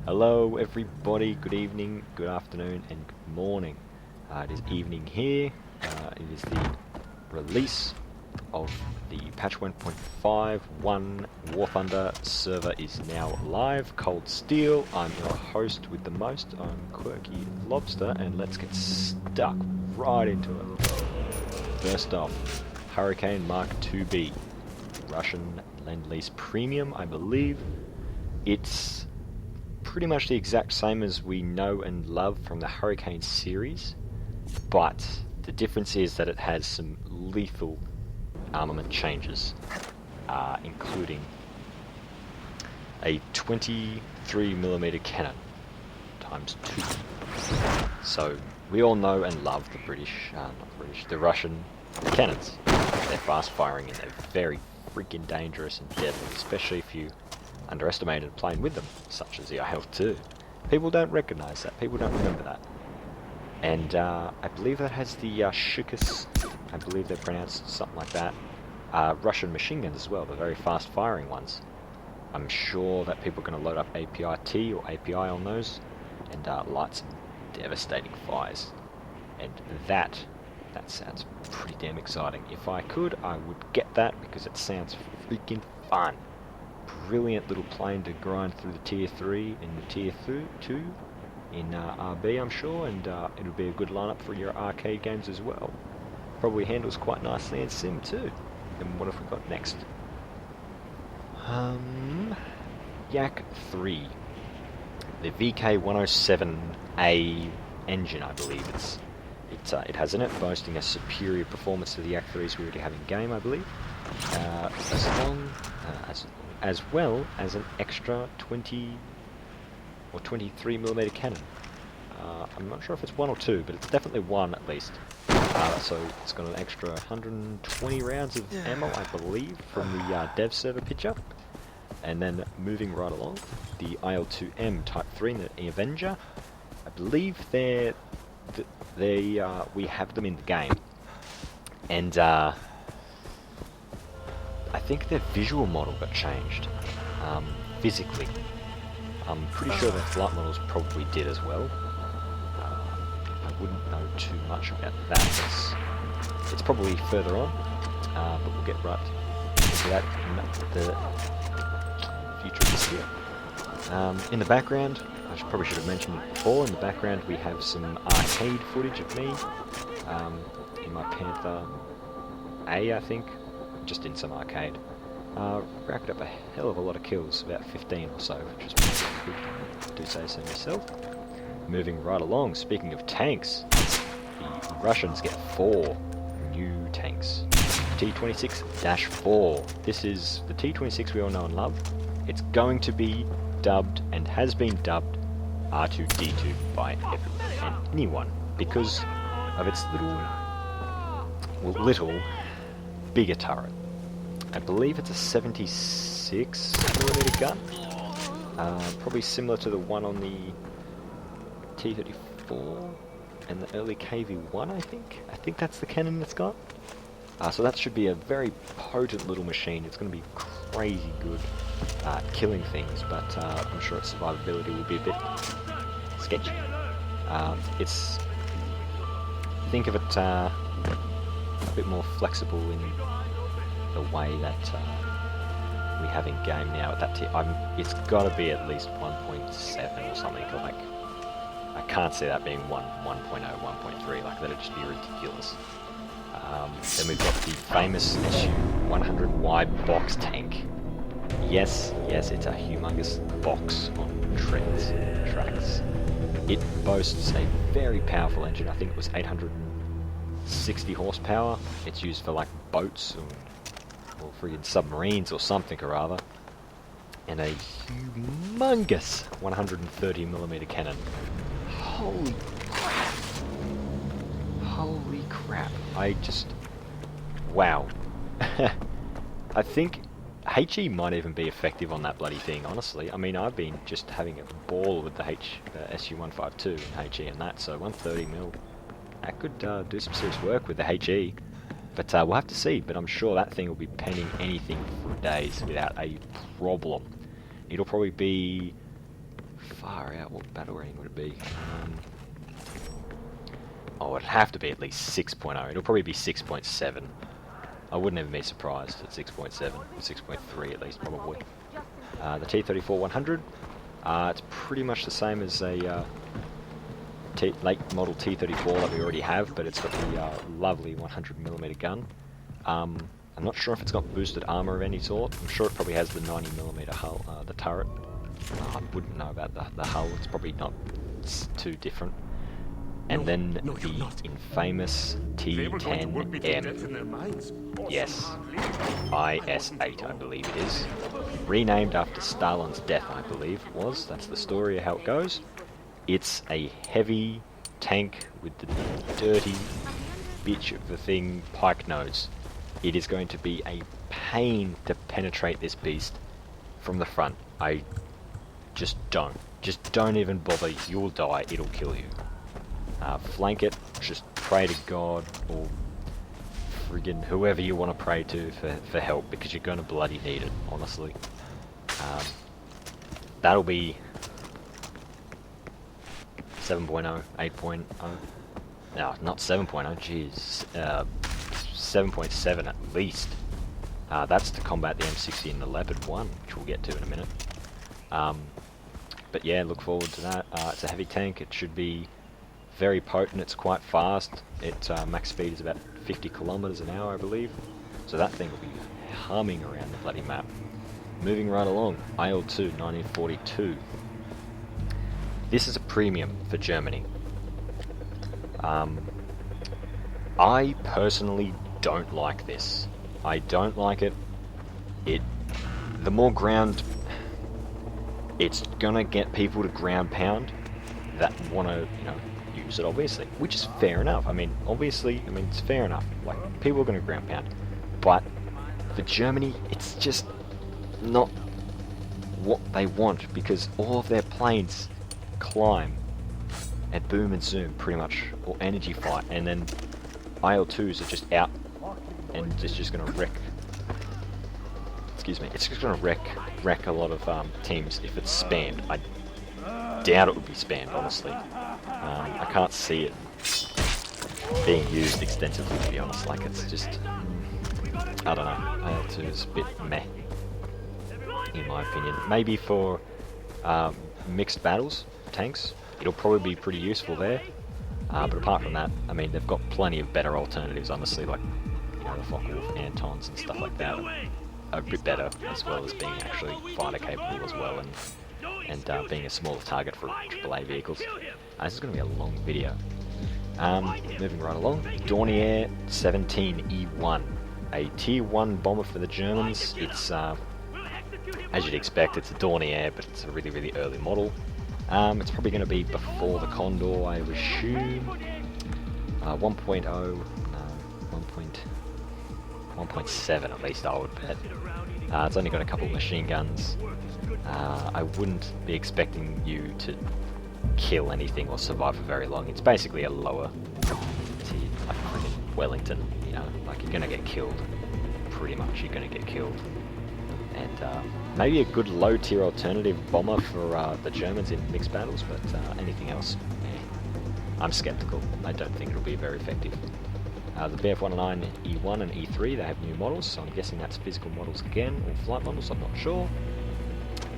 Hello everybody, good evening, good afternoon and good morning. It is evening here. It is the release of the patch 1.5.1 War Thunder server is now live. Cold Steel, I'm your host with the most. I'm Quirky Lobster and let's get stuck right into it. First off, Hurricane Mark 2B, Russian Lend-Lease Premium, I believe. It's pretty much the exact same as we know and love from the Hurricane series, but the difference is that it has some lethal armament changes, including a 23mm cannon times 2. So we all know and love the the Russian cannons. They're fast firing and they're very freaking dangerous and deadly, especially if you underestimated playing with them, such as the IL-2. People don't recognize that. People don't remember that. And I believe that has the Shukas, I believe they're pronounced something like that, Russian machine guns as well, the very fast firing ones. I'm sure that people are going to load up API-T or API on those and light some devastating fires. And that sounds pretty damn exciting. If I could, I would get that because it sounds freaking fun. Brilliant little plane to grind through the tier 3 and the tier 2 in RB, I'm sure, and it'll be a good lineup for your arcade games as well. Probably handles quite nicely in sim too. And what have we got next? Yak 3, the VK107A engine, I believe it has in it, boasting a superior performance to the Yak 3s we already have in game, I believe, as well as an extra 20 or 23mm cannon. I'm not sure if it's 1 or 2, but it's definitely 1 at least. So it's got an extra 120 rounds of ammo, I believe, from the dev server picture. And then moving right along, the IL-2M Type 3 and the Avenger. I believe we have them in the game. And I think their visual model got changed, physically. I'm pretty sure their flight models probably did as well. I wouldn't know too much about that. It's probably further on, but we'll get right into that in the future of this year. In the background, probably should have mentioned it before, in the background we have some arcade footage of me in my Panther A, I think. Just in some arcade. Racked up a hell of a lot of kills, about 15 or so, which is pretty good, do say so myself. Moving right along, speaking of tanks, the Russians get 4 new tanks. T-26-4. This is the T-26 we all know and love. It's going to be dubbed, and has been dubbed, R2-D2 by everyone and anyone, because of its little bigger turret. I believe it's a 76mm gun, probably similar to the one on the T-34 and the early KV-1, I think. I think that's the cannon it's got. So that should be a very potent little machine. It's going to be crazy good at killing things, but I'm sure its survivability will be a bit sketchy. Think of it a bit more flexible in the way that we have in game now at that tier. It's got to be at least 1.7 or something. Like, I can't see that being 1.0, 1.3. Like, that'd just be ridiculous. Then we've got the famous SU-100Y box tank. Yes, it's a humongous box on tracks. It boasts a very powerful engine. I think it was 860 horsepower. It's used for like boats or friggin' submarines or something or other. And a humongous 130mm cannon. Holy crap. Wow. I think HE might even be effective on that bloody thing, honestly. I mean, I've been just having a ball with the SU-152 and HE and that, so 130mm, that could do some serious work with the HE. But we'll have to see, but I'm sure that thing will be penning anything for days without a problem. It'll probably be Far out, what battle rating would it be? Oh, it'd have to be at least 6.0. It'll probably be 6.7. I wouldn't even be surprised at 6.7, 6.3 at least, probably. The T-34-100, it's pretty much the same as a late model T-34 that we already have, but it's got the lovely 100mm gun. I'm not sure if it's got boosted armor of any sort. I'm sure it probably has the 90mm hull, the turret. I wouldn't know about the hull, it's probably not too different. And then the infamous T-10M. Yes, IS-8 I believe it is. Renamed after Stalin's death, I believe it was. That's the story of how it goes. It's a heavy tank with the dirty bitch of the thing pike nose. It is going to be a pain to penetrate this beast from the front. Just don't even bother. You'll die. It'll kill you. Flank it. Just pray to God or friggin' whoever you want to pray to for help, because you're gonna bloody need it. Honestly, that'll be 7.0, 8.0. No, not 7.0. Jeez, 7.7 at least. That's to combat the M60 and the Leopard 1, which we'll get to in a minute. But yeah, look forward to that. It's a heavy tank. It should be very potent. It's quite fast. Its max speed is about 50 kilometers an hour, I believe. So that thing will be humming around the bloody map. Moving right along, IL-2 1942. This is a premium for Germany. I personally don't like this. I don't like it. The more ground, it's gonna get people to ground pound that want to, use it, obviously, which is fair enough. Obviously, it's fair enough. Like, people are gonna ground pound, but for Germany, it's just not what they want, because all of their planes climb and boom and zoom pretty much, or energy fight, and then IL-2s are just out and it's just gonna wreck. Excuse me, it's just gonna wreck a lot of teams if it's spammed. I doubt it would be spammed, honestly. I can't see it being used extensively, to be honest. Like, it's just, I don't know, IL-2 is a bit meh, in my opinion. Maybe for mixed battles, tanks, it'll probably be pretty useful there. But apart from that, they've got plenty of better alternatives, honestly, like, the Focke-Wulf Antons and stuff like that are a bit better, as well as being actually fighter capable as well, and being a smaller target for AAA vehicles. This is going to be a long video. Moving right along, Dornier 17E1, a Tier 1 bomber for the Germans. It's, as you'd expect, it's a Dornier, but it's a really, really early model. It's probably going to be before the Condor, I would assume. 1.0, no, 1.7 at least, I would bet. It's only got a couple of machine guns. I wouldn't be expecting you to kill anything or survive for very long. It's basically a lower tier, like freaking Wellington, like you're gonna get killed. Pretty much, you're gonna get killed. And maybe a good low tier alternative bomber for the Germans in mixed battles, but anything else, I'm skeptical. I don't think it'll be very effective. The Bf-109 E1 and E3, they have new models, so I'm guessing that's physical models again, or flight models, I'm not sure.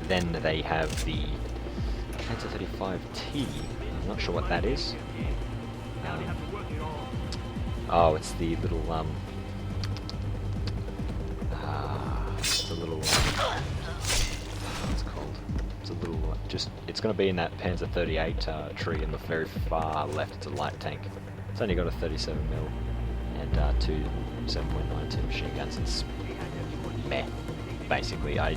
Then they have the Panzer 35T, I'm not sure what that is. Oh, it's the little, what's it called? It's a little, it's going to be in that Panzer 38 tree in the very far left. It's a light tank. It's only got a 37mm and two 7.92 machine guns. It's meh, basically. I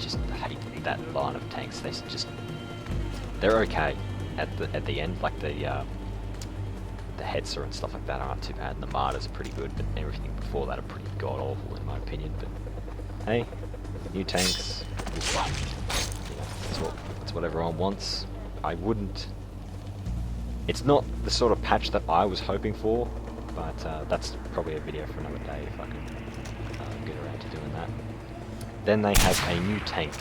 just hate that line of tanks. They're okay at the end, like the Hetzer and stuff like that aren't too bad, and the Martyrs are pretty good, but everything before that are pretty god awful in my opinion. But hey, new tanks, that's what everyone wants. I wouldn't. It's not the sort of patch that I was hoping for, but that's probably a video for another day if I can get around to doing that. Then they have a new tank.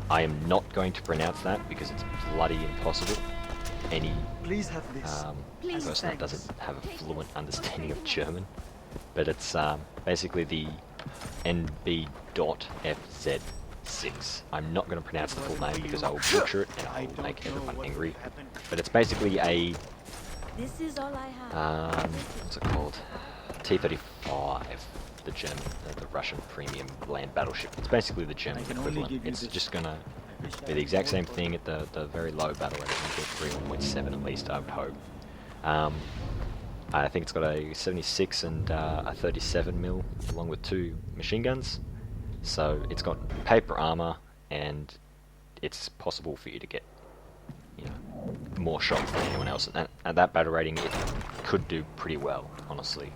I am not going to pronounce that because it's bloody impossible. Any Please have this. person that doesn't have a fluent understanding of German. But it's basically the NB.FZ6. I'm not going to pronounce the full name because I will butcher it and I will make everyone angry. But it's basically a, This is all I have. what's it called? T-35, the German, the Russian premium land battleship. It's basically the German equivalent. It's just going to be the exact same thing at the very low battle rating. You get 3.7 at least, I would hope. I think it's got a 76 and a 37 mil, along with 2 machine guns. So it's got paper armor, and it's possible for you to get, you know, more shots than anyone else. And at that battle rating, it could do pretty well, honestly.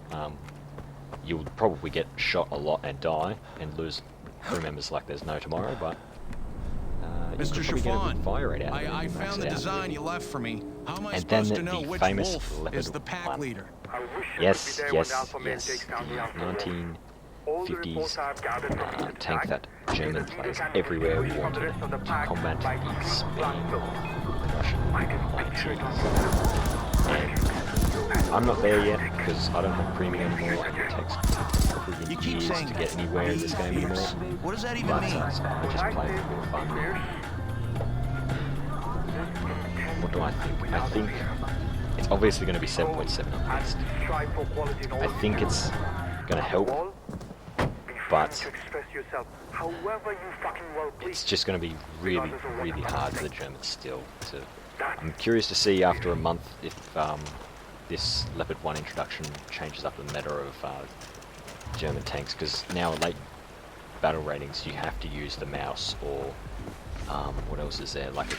You'll probably get shot a lot and die and lose crew members like there's no tomorrow, but you could probably get a good fire rate out of it. I found the design you left for me. How am I And then supposed to know the which famous wolf Leopard is the pack one. leader? Yes, the 1950s tank that German players everywhere wanted to combat the Spain Russian ITs. And I'm not there yet because I don't have premium anymore, and it takes probably years to get anywhere in this game anymore. What does that even But mean? I just play it for fun. What do I think? I think it's obviously going to be 7.7 at least. I think it's going to help, but it's just going to be really, really hard for the Germans still. I'm curious to see after a month if this Leopard 1 introduction changes up the meta of German tanks, because now at late battle ratings you have to use the mouse, or what else is there, like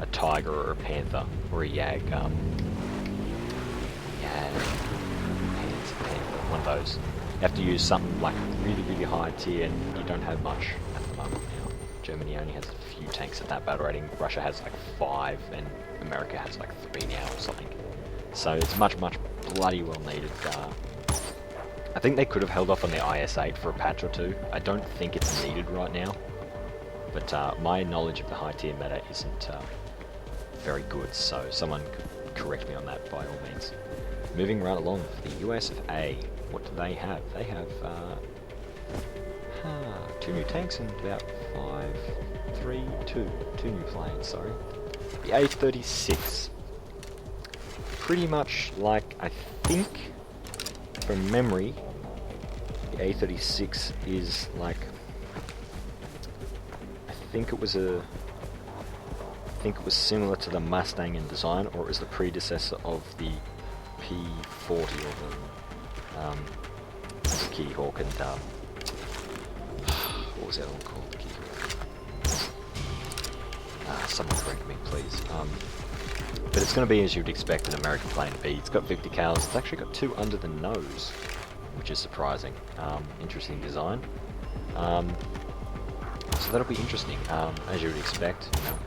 a tiger or a panther or a Yag, panther, one of those. You have to use something like really, really high tier, and you don't have much at the moment now. Germany only has a few tanks at that battle rating. Russia has like 5, and America has like 3 now or something. So it's much, much bloody well needed. I think they could have held off on the IS-8 for a patch or 2. I don't think it's needed right now. But my knowledge of the high tier meta isn't very good, so someone could correct me on that by all means. Moving right along, the US of A, what do they have? They have 2 new tanks and about 2 new planes, sorry. The A-36. Pretty much like, I think, from memory, the A-36 is like, I think it was similar to the Mustang in design, or it was the predecessor of the P-40 or the Kitty Hawk, and what was that one called? The Kitty Hawk. Someone correct me, please. But it's going to be, as you'd expect, an American plane to be. It's got 50 cals. It's actually got 2 under the nose, which is surprising. Interesting design. So that'll be interesting, as you would expect. You know,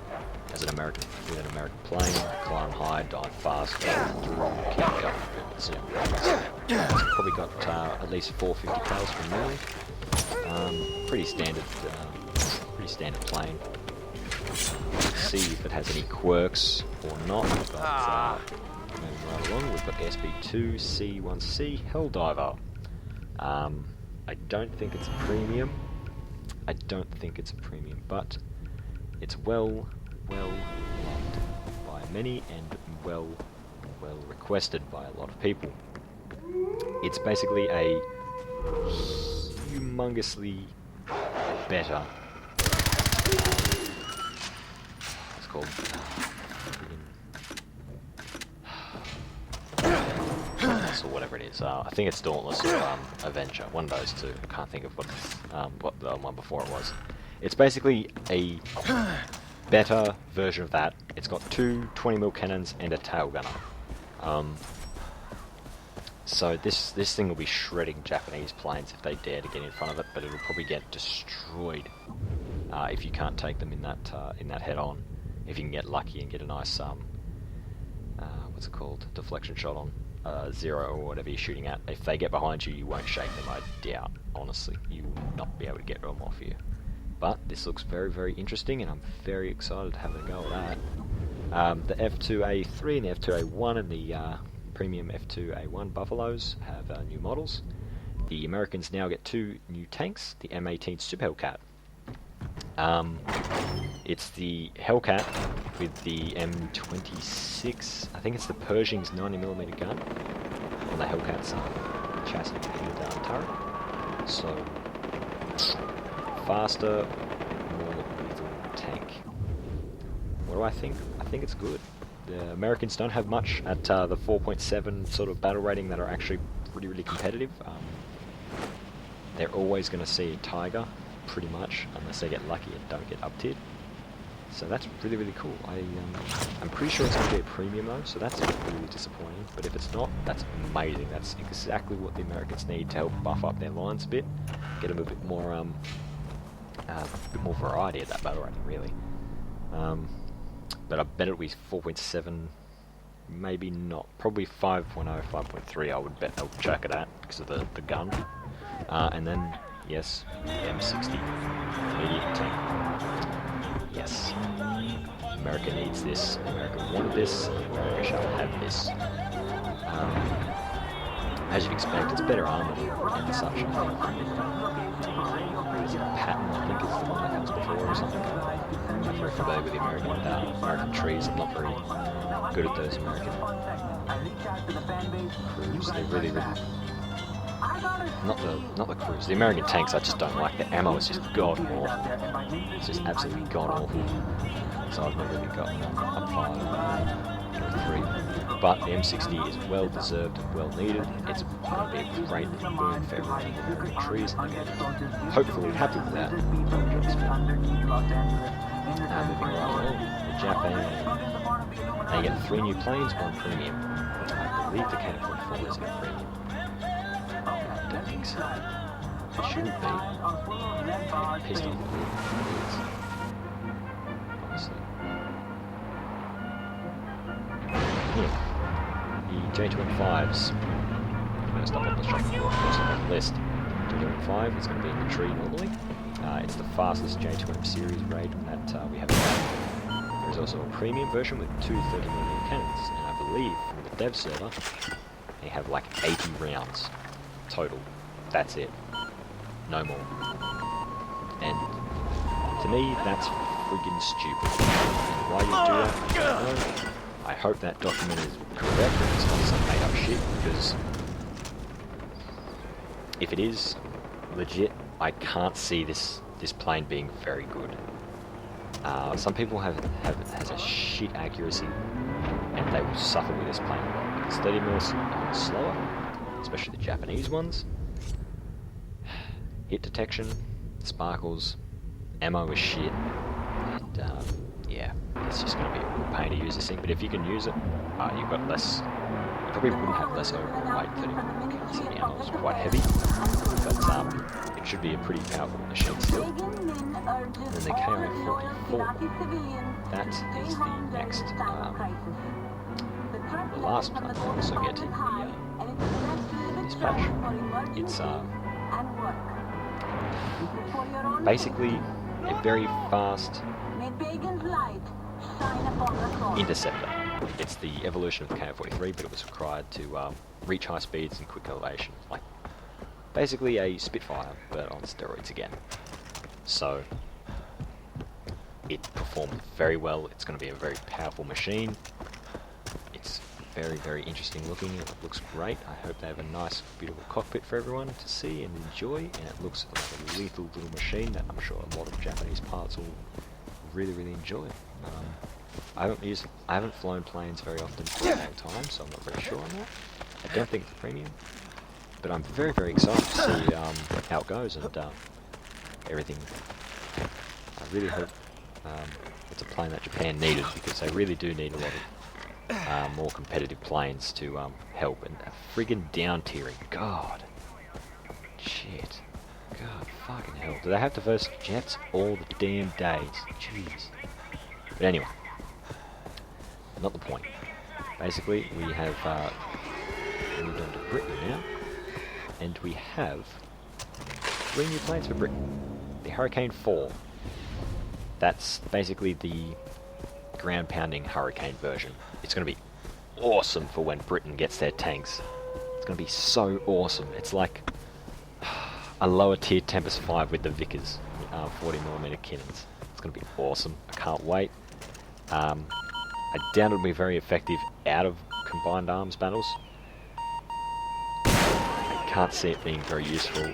as an American, with an American plane, climb high, dive fast, keep going. It's probably got at least 450 cals from memory. Pretty standard plane. See if it has any quirks or not, but moving right along, we've got the SB2C1C Helldiver. I don't think it's a premium. But it's well loved by many and well requested by a lot of people. It's basically a humongously better, it's called Dauntless or whatever it is. I think it's Dauntless or Avenger, one of those two. I can't think of what the one before it was. It's basically a better version of that. It's got 2 20mm cannons and a tail gunner. So this thing will be shredding Japanese planes if they dare to get in front of it, but it'll probably get destroyed if you can't take them in that head-on. If you can get lucky and get a nice what's it called, deflection shot on Zero or whatever you're shooting at. If they get behind you, you won't shake them. I doubt, honestly, you will not be able to get them off you. But this looks very, very interesting, and I'm very excited to have a go at that. The F2A3 and the F2A1 and the premium F2A1 Buffaloes have new models. The Americans now get 2 new tanks, the M18 Super Hellcat. It's the Hellcat with the M26, I think it's the Pershing's 90mm gun on the Hellcat's chassis and turret. So, faster, more lethal tank. What do I think? I think it's good. The Americans don't have much at the 4.7 sort of battle rating that are actually really competitive. They're always going to see a Tiger, pretty much, unless they get lucky and don't get up-tiered. So that's really cool. I'm pretty sure it's going to be a premium though, so that's really disappointing. But if it's not, that's amazing. That's exactly what the Americans need to help buff up their lines a bit, get them a bit more variety at that battle rating, really. But I bet it'll be 4.7, maybe not. Probably 5.0, 5.3 I would bet they'll jack it at because of the gun. And then, yes, the M60 medium tank. Yes. America needs this. America wanted this. America shall have this. As you'd expect, it's better armoured and such. Is it Patton, I think, is the one that comes before or something? I'm not very familiar with the American trees. I'm not very good at those American crews. They're really not the crews. The American tanks I just don't like. The ammo is just god awful. It's just absolutely god awful. So I've not really got up 5 But the M60 is well deserved and well needed. It's going to be a great boon for everyone in the American trees. Hopefully happy with that. Moving right along, the Japan, they get 3 new planes, 1 premium. I believe the KF-44 is in a premium. I don't think so. It shouldn't be. Pissed off with it is. Honestly. Yeah. The J25s. First up on the shop floor, of course, on the list. J25 is going to be in the tree normally. It's the fastest J2M series raid that we have now. There's also a premium version with 2 30mm cannons, and I believe from the dev server they have like 80 rounds total. That's it. No more. And to me, that's friggin' stupid. And why you do that, I don't know. I hope that document is correct and it's not some made up shit, because if it is legit, I can't see this plane being very good. Some people has a shit accuracy, and they will suffer with this plane because 30mm is slower, especially the Japanese ones. Hit detection, sparkles, ammo is shit, and yeah, it's just going to be a real pain to use this thing. But if you can use it, you've got less. You probably wouldn't have less overweight 30mm counts. The ammo is quite heavy, but it should be a pretty powerful machine still. And then the KI-44, that is the next, the last plane we'll also get in this patch. It's basically a very fast interceptor. It's the evolution of the KI-43, but it was required to reach high speeds and quick elevation. Like, basically a Spitfire, but on steroids again. So, it performed very well. It's going to be a very powerful machine. It's very interesting looking. It looks great. I hope they have a nice, beautiful cockpit for everyone to see and enjoy. And it looks like a lethal little machine that I'm sure a lot of Japanese pilots will really enjoy. I haven't flown planes very often for a long time, so I'm not very sure on that. I don't think it's premium, but I'm very excited to see how it goes and everything. I really hope it's a plane that Japan needed, because they really do need a lot of more competitive planes to help. And friggin' down tiering, God, shit, God, fucking hell. Do they have to verse jets all the damn days? Jeez. But anyway, not the point. Basically, we have moved on to Britain now, and we have 3 new planes for Britain. The Hurricane 4 That's basically the ground pounding Hurricane version. It's going to be awesome for when Britain gets their tanks. It's going to be so awesome. It's like a lower tier Tempest 5 with the Vickers 40mm cannons. It's going to be awesome. I can't wait. I doubt it'll be very effective out of combined arms battles. I can't see it being very useful.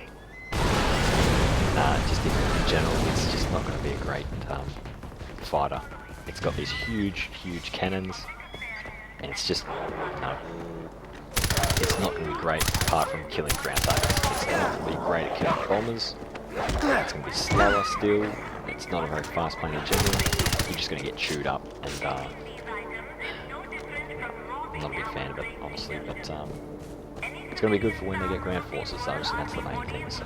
Just in general, it's just not going to be a great fighter. It's got these huge cannons, and it's just, no. It's not going to be great apart from killing ground targets. It's not going to be great at killing bombers. It's going to be slower still. It's not a very fast plane in general. You're just going to get chewed up, and I'm not a big fan of it, honestly, but it's going to be good for when they get ground forces though, so that's the main thing, so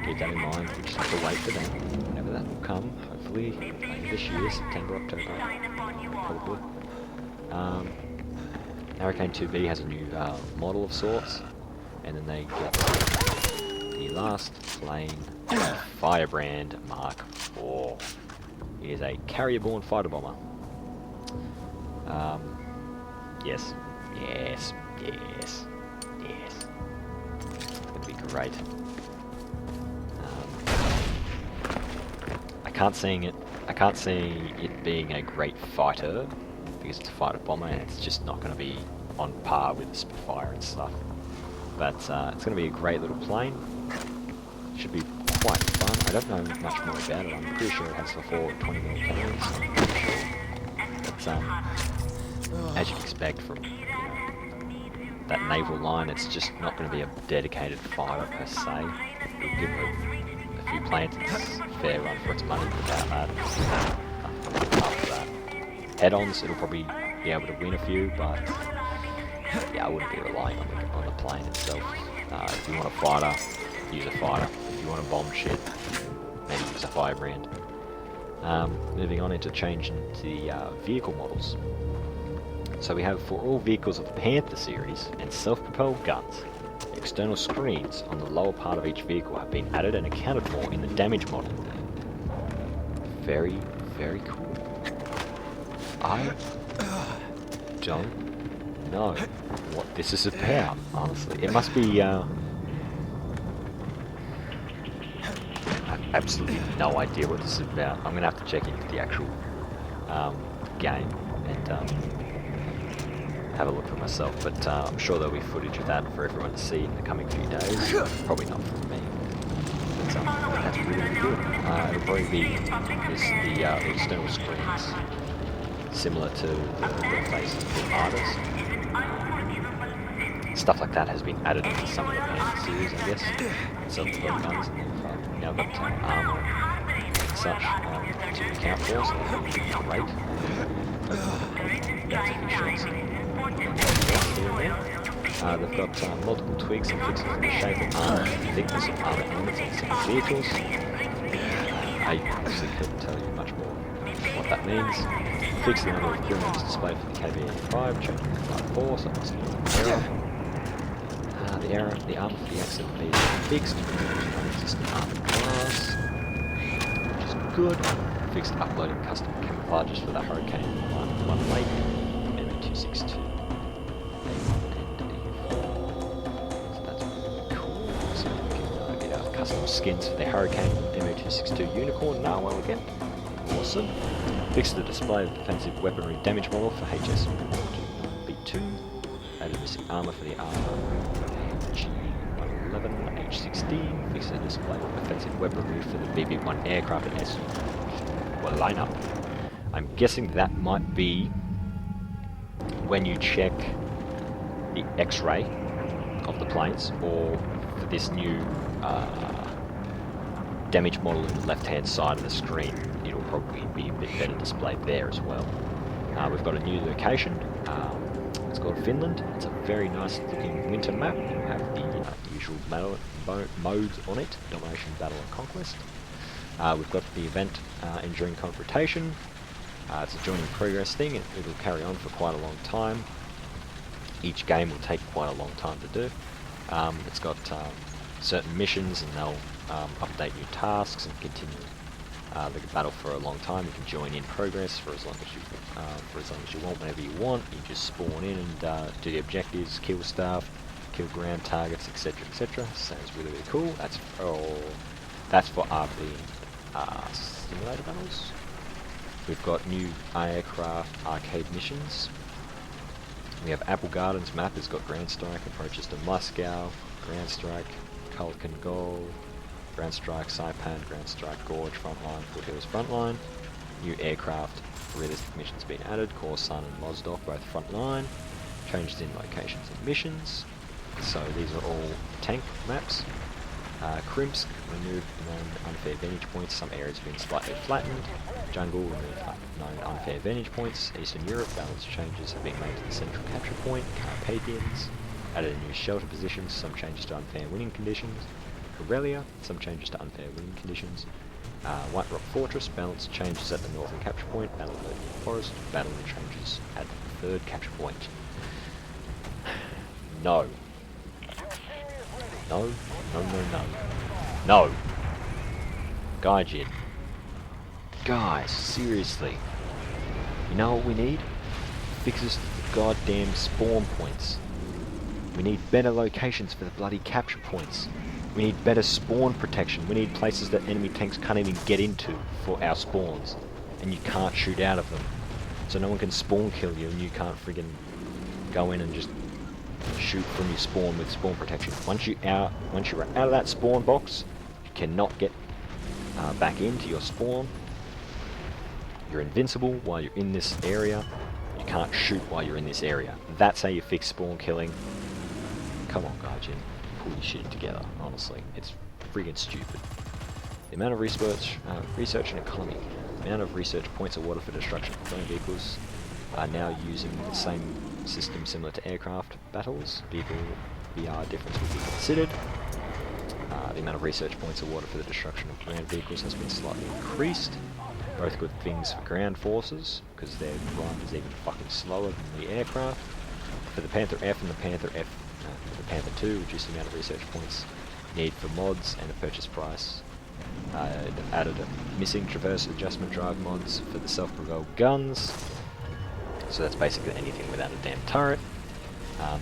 keep that in mind. We just have to wait for them, whenever that will come, hopefully later this year, September, October, probably. Hurricane 2B has a new model of sorts, and then they get the last plane, Firebrand Mark IV. It is a carrier-borne fighter bomber. Yes. It's gonna be great. I can't see it being a great fighter because it's a fighter bomber and it's just not going to be on par with the Spitfire and stuff. But it's going to be a great little plane. Should be quite fun. I don't know much more about it. I'm pretty sure it has the 4 20mm cannons. I'm pretty sure. But as you'd expect from that naval line, it's just not going to be a dedicated fighter per se. It'll give it a few planes its fair run for its money without that. After that, head-ons, it'll probably be able to win a few, but yeah, I wouldn't be relying on the plane itself. If you want a fighter, use a fighter. If you want to bomb shit, maybe use a Firebrand. Moving on into changing to the vehicle models. So we have, for all vehicles of the Panther series and self-propelled guns, external screens on the lower part of each vehicle have been added and accounted for in the damage model. Very, very cool. I don't know what this is about, honestly. It must be, I have absolutely no idea what this is about. I'm going to have to check into the actual game and have a look for myself, but I'm sure there'll be footage of that for everyone to see in the coming few days. Probably not from me, but that's really, really good. It'll probably be the external screens, similar to the faces of the artists. Stuff like that has been added into some of the Panther series, I guess. Self-propelled guns, and they've now got armor and such to account for, so that'll be great. That's a few shots. They've got multiple tweaks and fixes in the shape of armor and thickness of armor elements in different vehicles. I obviously couldn't tell you much more what that means. Fix the number of crew members displayed for the KV-85, changing the Flight 4, so it must be an error. The armor for the XFB is fixed, non-existent armor class, which is good. Fixed uploading custom camouflages for the Hurricane 1 Lake, ME262. Custom skins for the Hurricane ME262 Unicorn Narwhal again. Awesome. Fixed the display of defensive weaponry damage model for HS-B2. Added missing armor for the RG-111 H-16. Fixed the display of offensive weaponry for the BB-1 aircraft and S lineup. I'm guessing that might be when you check the X-ray of the planes, or for this new damage model in the left-hand side of the screen. It'll probably be a bit better displayed there as well. We've got a new location. It's called Finland. It's a very nice looking winter map. You have the usual modes on it: domination, battle, and conquest. We've got the event enduring confrontation. It's a joining progress thing, and it'll carry on for quite a long time. Each game will take quite a long time to do. It's got certain missions, and they'll update new tasks and continue the battle for a long time. You can join in progress for as long as you want, whenever you want. You just spawn in and do the objectives, kill stuff, kill ground targets, etc., etc. Sounds really, really cool. That's for RP simulator battles. We've got new aircraft arcade missions. We have Apple Gardens map has got Grand Strike, approaches to Moscow, Grand Strike, Kulkan Gol, Grand Strike, Saipan, Grand Strike, Gorge, Frontline, Foothills, Frontline. New aircraft realistic missions being added, Korsan and Mozdok, both Frontline. Changes in locations and missions. So these are all tank maps. Krimsk removed known unfair vantage points. Some areas have been slightly flattened. Jungle removed known unfair vantage points. Eastern Europe balance changes have been made to the central capture point. Carpathians added a new shelter positions. Some changes to unfair winning conditions. Karelia, some changes to unfair winning conditions. White Rock Fortress balance changes at the northern capture point. Battle of the Forest battle changes at the third capture point. No. No, no, no, no. No! Gaijin. Guys, seriously. You know what we need? Fixes to the goddamn spawn points. We need better locations for the bloody capture points. We need better spawn protection. We need places that enemy tanks can't even get into for our spawns. And you can't shoot out of them. So no one can spawn kill you and you can't friggin' go in and just shoot from your spawn with spawn protection. Once you're out of that spawn box, you cannot get back into your spawn. You're invincible while you're in this area. You can't shoot while you're in this area. That's how you fix spawn killing. Come on, Gaijin, pull your shit together. Honestly, it's friggin' stupid. The amount of research and economy. The amount of research points awarded for destruction of ground vehicles are now using the same system similar to aircraft battles. Vehicle VR difference will be considered. The amount of research points awarded for the destruction of ground vehicles has been slightly increased. Both good things for ground forces, because their grind is even fucking slower than the aircraft. For the Panther F and the Panther F, the Panther 2, reduced the amount of research points need for mods and a purchase price. They've added a missing traverse adjustment drive mods for the self-propelled guns. So that's basically anything without a damn turret.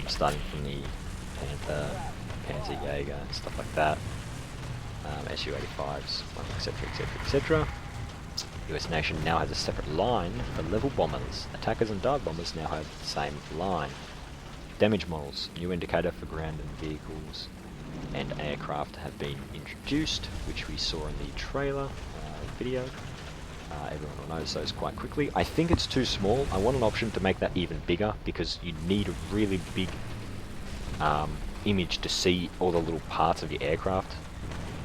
Starting from the Panther, Panzer Jaeger, and stuff like that. Su-85s, etc, etc, etc. US Nation now has a separate line for level bombers. Attackers and dive bombers now have the same line. Damage models, new indicator for ground and vehicles and aircraft have been introduced, which we saw in the trailer video. Everyone will notice those quite quickly. I think it's too small. I want an option to make that even bigger, because you need a really big image to see all the little parts of your aircraft.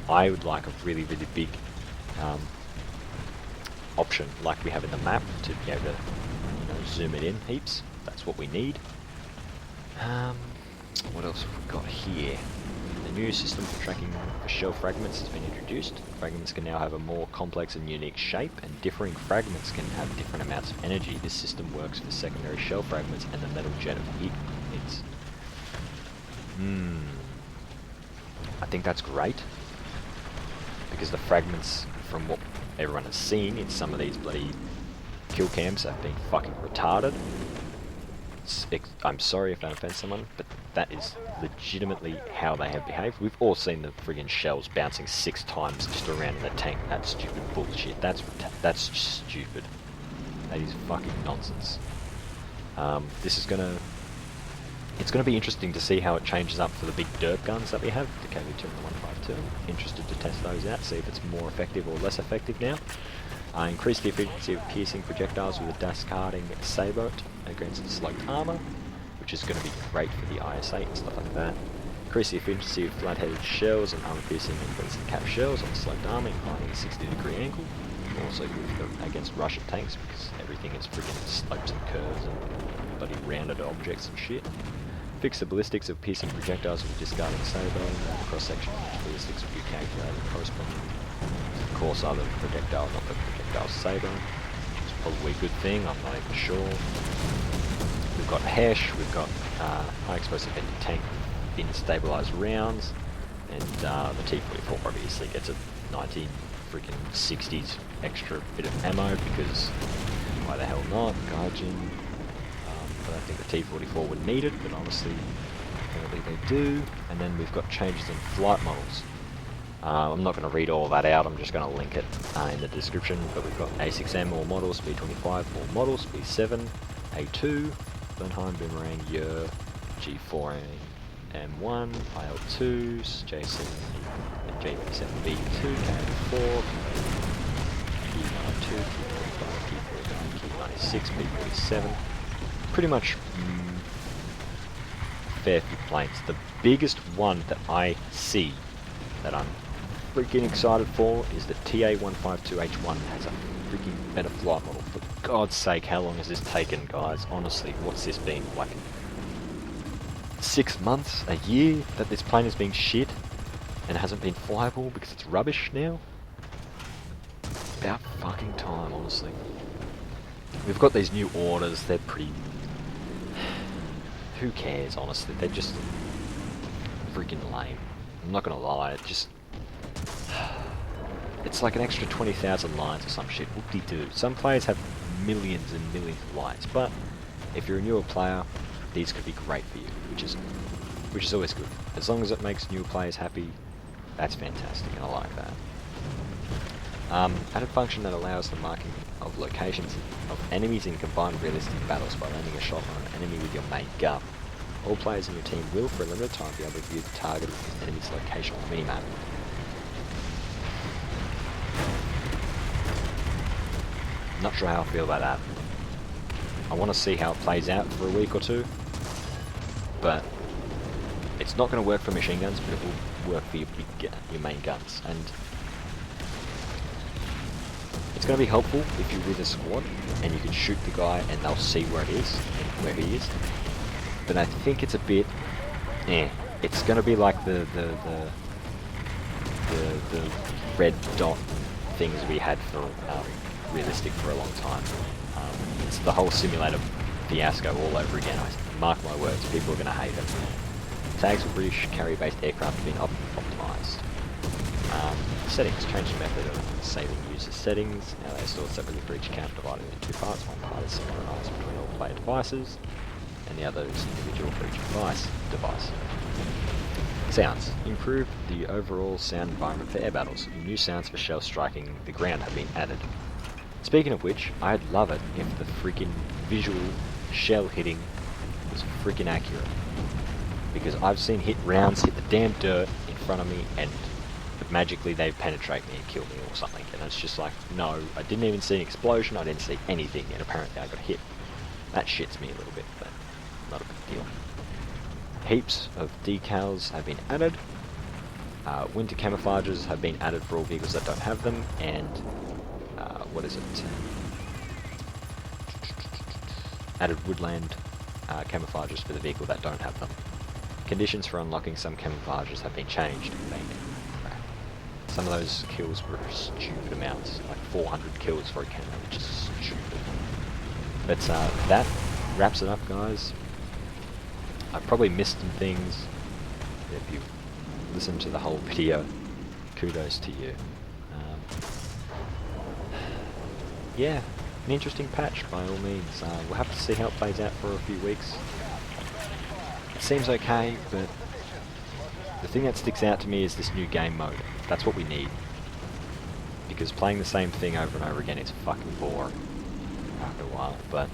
I would like a really, really big option like we have in the map to be able to, zoom it in heaps. That's what we need. What else have we got here? The new system for tracking for shell fragments has been introduced. Fragments can now have a more complex and unique shape, and differing fragments can have different amounts of energy. This system works for secondary shell fragments and the metal jet of heat needs. I think that's great, because the fragments, from what everyone has seen in some of these bloody kill cams, have been fucking retarded. I'm sorry if that offends someone, but that is legitimately how they have behaved. We've all seen the friggin' shells bouncing 6 times just around in the tank. That's stupid bullshit. That's just stupid. That is fucking nonsense. It's gonna be interesting to see how it changes up for the big derp guns that we have, the KV-2 and the 152. Interested to test those out, see if it's more effective or less effective now. Increase the efficiency of piercing projectiles with a discarding sabot against sloped armor, which is going to be great for the IS-8 and stuff like that. Increase the efficiency of flat-headed shells and armor-piercing and cap shells on sloped armor, inclining a 60-degree angle. Also good against Russian tanks, because everything is freaking slopes and curves and bloody rounded objects and shit. Fix the ballistics of piercing projectiles with discarding sabot. Cross-section of each ballistics will be calculated corresponding to the course of the projectile, not the projectile sabot, which is probably a good thing, I'm not even sure. We've got HESH, we've got high explosive anti-tank bin stabilised rounds, and the T-44 obviously gets a 19 freaking 60s extra bit of ammo, because why the hell not? Gaijin. But I think the T-44 would need it, but honestly, apparently they do. And then we've got changes in flight models. I'm not going to read all that out, I'm just going to link it in the description, but we've got A6M all models, B25 all models, B7, A2, Blenheim, Boomerang, Yer, G4, M1, IL2s, J7, JP7B2, KM4, P92, P45, P46, P47. Pretty much fair few planes. The biggest one that I see that I'm freaking excited for is the TA152H1 has a freaking better flight model. For God's sake, how long has this taken, guys? Honestly, what's this been? Like 6 months, a year that this plane has been shit and hasn't been flyable because it's rubbish now? About fucking time, honestly. We've got these new orders, they're pretty... Who cares, honestly? They're just freaking lame. I'm not gonna lie, it just... It's like an extra 20,000 lines or some shit. Whoop-de-doo. Some players have millions and millions of lines, but if you're a newer player, these could be great for you, which is always good. As long as it makes new players happy, that's fantastic, and I like that. Added function that allows the marking of locations of enemies in combined realistic battles by landing a shot on an enemy with your main gun. All players in your team will, for a limited time, be able to view the target of the enemy's location on the minimap. Not sure how I feel about that. I want to see how it plays out for a week or two, but it's not going to work for machine guns, but it will work for your main guns. And it's going to be helpful if you're with a squad and you can shoot the guy and they'll see where it is and where he is. But I think it's a bit, it's going to be like the red dot things we had for realistic for a long time. It's the whole simulator fiasco all over again. I mark my words, people are going to hate it. Tags for British carrier-based aircraft have been optimised. Settings, change the method of saving user settings. Now they are stored separately for each account, divided into two parts. One part is synchronised between all player devices, and the other is individual for each device. Sounds. Improve the overall sound environment for air battles. New sounds for shell striking the ground have been added. Speaking of which, I'd love it if the freaking visual shell hitting was freaking accurate. Because I've seen rounds hit the damn dirt in front of me and magically they penetrate me and kill me or something. And it's just like, no, I didn't even see an explosion, I didn't see anything, and apparently I got hit. That shits me a little bit, but not a big deal. Heaps of decals have been added. Winter camouflages have been added for all vehicles that don't have them, and what is it? Added woodland camouflages for the vehicle that don't have them. Conditions for unlocking some camouflages have been changed. Some of those kills were stupid amounts, like 400 kills for a camo, which is stupid. But that wraps it up, guys. I probably missed some things. If you've listened to the whole video, kudos to you. Yeah, an interesting patch by all means. We'll have to see how it plays out for a few weeks. It seems okay, but the thing that sticks out to me is this new game mode. That's what we need. Because playing the same thing over and over again is fucking boring after a while, but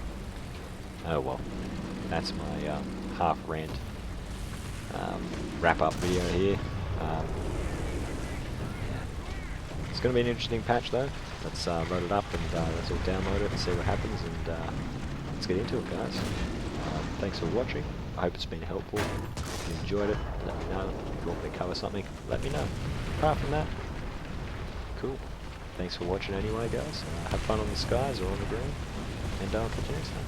oh well. That's my half rant wrap up video here. It's going to be an interesting patch though. Let's load it up and let's all download it and see what happens, and let's get into it, guys. Thanks for watching. I hope it's been helpful. If you enjoyed it, let me know. If you want me to cover something, let me know. Apart from that, cool. Thanks for watching anyway, guys. Have fun on the skies or on the ground, and I'll catch you next time.